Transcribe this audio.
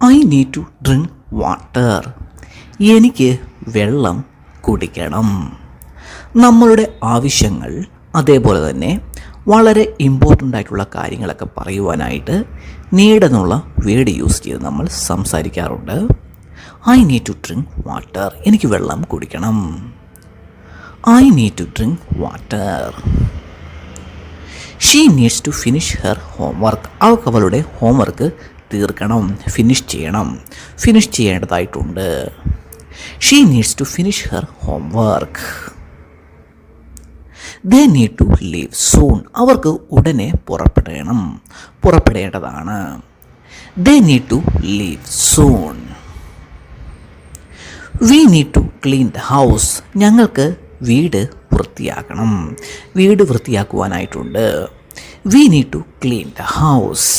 I need to drink water. എനിക്ക് വെള്ളം കുടിക്കണം. നമ്മളുടെ ആവശ്യങ്ങൾ, അതേപോലെ തന്നെ വളരെ ഇമ്പോർട്ടൻ്റ് ആയിട്ടുള്ള കാര്യങ്ങളൊക്കെ പറയുവാനായിട്ട് നീഡ് എന്നുള്ള വേർഡ് യൂസ് ചെയ്ത് നമ്മൾ സംസാരിക്കാറുണ്ട്. I need to drink water. എനിക്ക് വെള്ളം കുടിക്കണം. I need to drink water. She needs to finish her homework. അവൾക്ക് അവളുടെ ഹോംവർക്ക് തീർക്കണം, ഫിനിഷ് ചെയ്യണം, ഫിനിഷ് ചെയ്യേണ്ടതായിട്ടുണ്ട്. She needs to finish her homework. They need to leave soon. അവർക്ക് ഉടനെ പുറപ്പെടേണ്ടതാണ്. They need to leave soon. We need to clean the house. ഞങ്ങൾക്ക് വീട് വൃത്തിയാക്കണം, വീട് വൃത്തിയാക്കുവാനായിട്ടുണ്ട്. V need to clean the house.